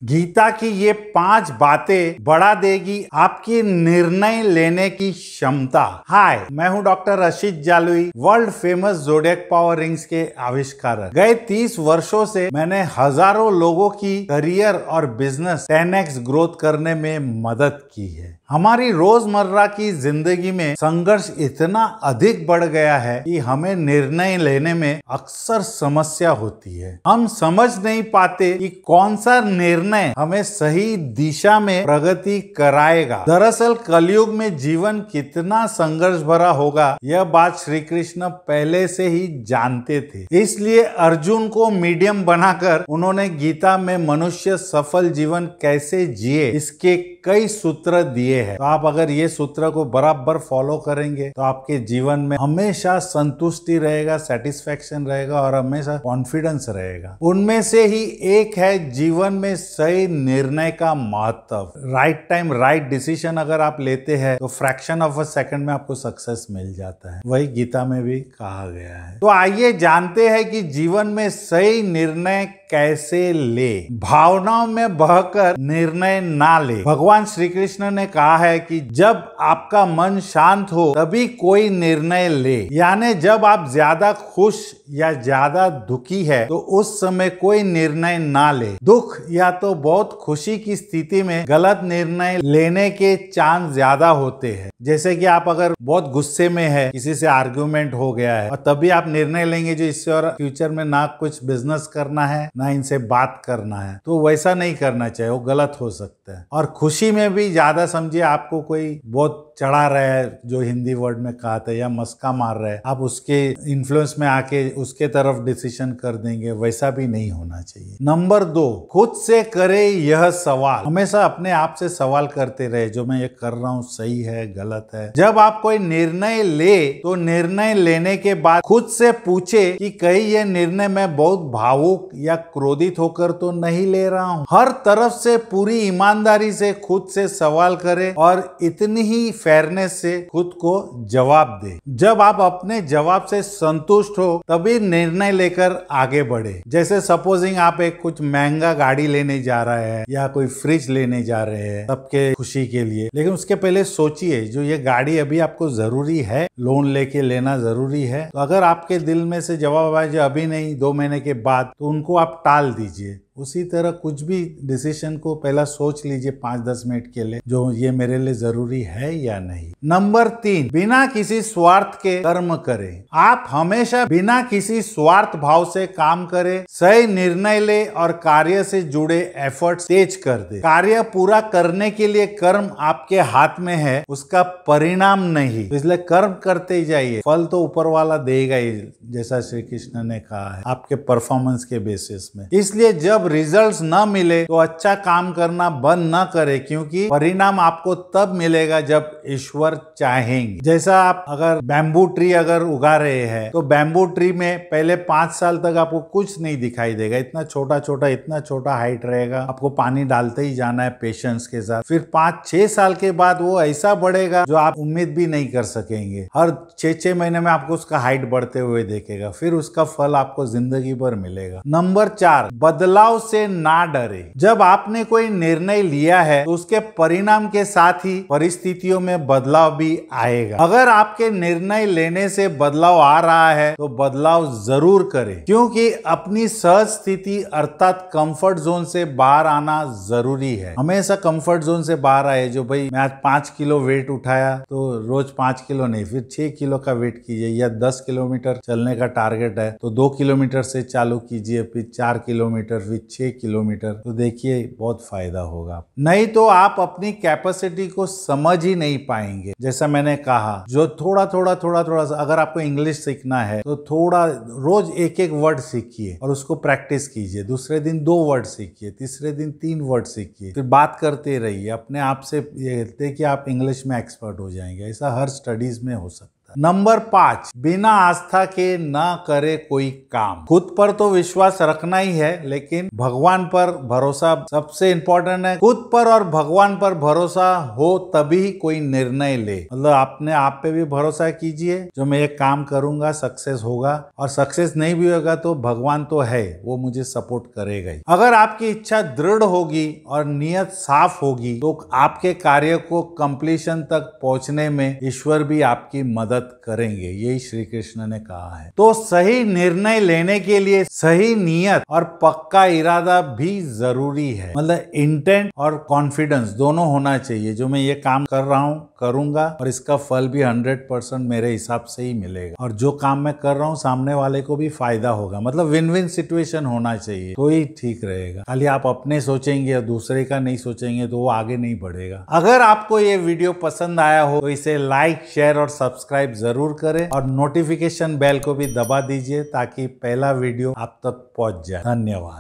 गीता की ये 5 बातें बढ़ा देगी आपकी निर्णय लेने की क्षमता। हाय, मैं हूं doctor Rashid Jalvi, world famous zodiac power rings के आविष्कारक। गए 30 वर्षों से मैंने हजारों लोगों की करियर और बिजनेस 10x ग्रोथ करने में मदद की है। हमारी रोजमर्रा की जिंदगी में संघर्ष इतना अधिक बढ़ गया है कि हमें निर्णय लेने में अक्सर समस्या होती है। हम समझ नहीं पाते कि कौन सा निर्णय हमें सही दिशा में प्रगति कराएगा। दरअसल कलयुग में जीवन कितना संघर्ष भरा होगा, यह बात श्री कृष्ण पहले से ही जानते थे। इसलिए अर्जुन को मीडियम बनाकर उन्होंने गीता में मनुष्य सफल जीवन कैसे जिए इसके कई सूत्र दिए हैं। तो आप अगर ये सूत्र को बराबर फॉलो करेंगे तो आपके जीवन में हमेशा संतुष्टि रहेगा, सेटिस्फेक्शन रहेगा और हमेशा कॉन्फिडेंस रहेगा। उनमें से ही एक है जीवन में सही निर्णय का महत्व। राइट टाइम राइट डिसीजन अगर आप लेते हैं तो फ्रैक्शन ऑफ अ सेकंड में आपको सक्सेस मिल जाता है। वही गीता में भी कहा गया है। तो आइए जानते हैं कि जीवन में सही निर्णय कैसे ले। भावनाओं में बहकर निर्णय ना ले। भगवान श्री कृष्ण ने कहा है कि जब आपका मन शांत हो तभी कोई निर्णय ले, यानी जब आप ज्यादा खुश या ज्यादा दुखी है तो उस समय कोई निर्णय ना ले। दुख या तो बहुत खुशी की स्थिति में गलत निर्णय लेने के चांस ज्यादा होते हैं। जैसे कि आप अगर बहुत गुस्से में है, किसी से आर्ग्यूमेंट हो गया है और तभी आप निर्णय लेंगे जो इससे और फ्यूचर में ना कुछ बिजनेस करना है ना इनसे बात करना है, तो वैसा नहीं करना चाहिए, वो गलत हो सकता है। और खुशी में भी ज्यादा समझिए आपको कोई बहुत चढ़ा रहा है, जो हिंदी वर्ड में कहा था, या मस्का मार रहा है, आप उसके इन्फ्लुएंस में आके उसके तरफ डिसीजन कर देंगे, वैसा भी नहीं होना चाहिए। नंबर 2, खुद से करे यह सवाल। हमेशा अपने आप से सवाल करते रहे, जो मैं ये कर रहा हूँ सही है गलत है। जब आप कोई निर्णय ले तो निर्णय लेने के बाद खुद से पूछे कि कहीं यह निर्णय मैं बहुत भावुक या क्रोधित होकर तो नहीं ले रहा हूँ। हर तरफ से पूरी ईमानदारी से खुद से सवाल करे और इतनी ही फेयरनेस से खुद को जवाब दे। जब आप अपने जवाब से संतुष्ट हो तभी निर्णय लेकर आगे बढ़े। जैसे सपोजिंग आप एक कुछ महंगा गाड़ी लेने जा रहे हैं या कोई फ्रिज लेने जा रहे हैं सबके खुशी के लिए, लेकिन उसके पहले सोचिए जो ये गाड़ी अभी आपको जरूरी है, लोन लेके लेना जरूरी है। तो अगर आपके दिल में से जवाब आए जो अभी नहीं 2 महीने के बाद, तो उनको आप टाल दीजिए। उसी तरह कुछ भी डिसीजन को पहला सोच लीजिए 5-10 मिनट के लिए, जो ये मेरे लिए जरूरी है या नहीं। नंबर 3, बिना किसी स्वार्थ के कर्म करें। आप हमेशा बिना किसी स्वार्थ भाव से काम करें, सही निर्णय ले और कार्य से जुड़े एफर्ट तेज कर दे। कार्य पूरा करने के लिए कर्म आपके हाथ में है, उसका परिणाम नहीं। तो इसलिए कर्म करते जाइए, फल तो ऊपर वाला देगा ही, जैसा श्री कृष्ण ने कहा है, आपके परफॉर्मेंस के बेसिस में। इसलिए जब रिजल्ट्स न मिले तो अच्छा काम करना बंद न करे, क्योंकि परिणाम आपको तब मिलेगा जब ईश्वर चाहेंगे। जैसा आप अगर बैम्बू ट्री अगर उगा रहे हैं तो बैम्बू ट्री में पहले 5 साल तक आपको कुछ नहीं दिखाई देगा, इतना छोटा हाइट रहेगा, आपको पानी डालते ही जाना है पेशेंस के साथ। फिर 5-6 साल के बाद वो ऐसा बढ़ेगा जो आप उम्मीद भी नहीं कर सकेंगे। हर 6-6 महीने में आपको उसका हाइट बढ़ते हुए देखेगा, फिर उसका फल आपको जिंदगी भर मिलेगा। नंबर 4, बदलाव से ना डरे। जब आपने कोई निर्णय लिया है तो उसके परिणाम के साथ ही परिस्थितियों में बदलाव भी आएगा। अगर आपके निर्णय लेने से बदलाव आ रहा है तो बदलाव जरूर करें, क्योंकि अपनी सहज स्थिति अर्थात कंफर्ट जोन से बाहर आना जरूरी है। हमेशा कंफर्ट जोन से बाहर आए, जो भाई मैं आज 5 किलो वेट उठाया तो रोज 5 किलो नहीं, फिर 6 किलो का वेट कीजिए, या 10 किलोमीटर चलने का टारगेट है तो 2 किलोमीटर से चालू कीजिए, फिर 4 किलोमीटर, फिर 6 किलोमीटर। तो देखिए बहुत फायदा होगा। नहीं तो आप अपनी कैपेसिटी को समझ ही नहीं पाएंगे। जैसा मैंने कहा, जो थोड़ा सा अगर आपको इंग्लिश सीखना है तो थोड़ा रोज एक वर्ड सीखिए और उसको प्रैक्टिस कीजिए। दूसरे दिन 2 वर्ड सीखिए, तीसरे दिन 3 वर्ड सीखिए, फिर बात करते रहिए। अपने आप से ये देखिए आप इंग्लिश में एक्सपर्ट हो जाएंगे। ऐसा हर स्टडीज में हो सकता है। जाता है। नंबर 5, बिना आस्था के ना करे कोई काम। खुद पर तो विश्वास रखना ही है, लेकिन भगवान पर भरोसा सबसे इंपॉर्टेंट है। खुद पर और भगवान पर भरोसा हो तभी कोई निर्णय ले। मतलब आपने आप पे भी भरोसा कीजिए, जो मैं ये काम करूंगा सक्सेस होगा, और सक्सेस नहीं भी होगा तो भगवान तो है, वो मुझे सपोर्ट करेगा ही। अगर आपकी इच्छा दृढ़ होगी और नियत साफ होगी तो आपके कार्य को कंप्लीशन तक पहुंचने में ईश्वर भी आपकी मदद करेंगे। यही श्री कृष्ण ने कहा है। तो सही निर्णय लेने के लिए सही नियत और पक्का इरादा भी जरूरी है। मतलब इंटेंट और कॉन्फिडेंस दोनों होना चाहिए। जो मैं ये काम कर रहा हूँ करूंगा और इसका फल भी 100% मेरे हिसाब से ही मिलेगा, और जो काम मैं कर रहा हूँ सामने वाले को भी फायदा होगा। मतलब विन विन सिचुएशन होना चाहिए तो ही ठीक रहेगा। खाली आप अपने सोचेंगे और दूसरे का नहीं सोचेंगे तो वो आगे नहीं बढ़ेगा। अगर आपको ये वीडियो पसंद आया हो तो इसे लाइक, शेयर और सब्सक्राइब जरूर करें, और नोटिफिकेशन बेल को भी दबा दीजिए ताकि पहला वीडियो आप तक पहुंच जाए। धन्यवाद।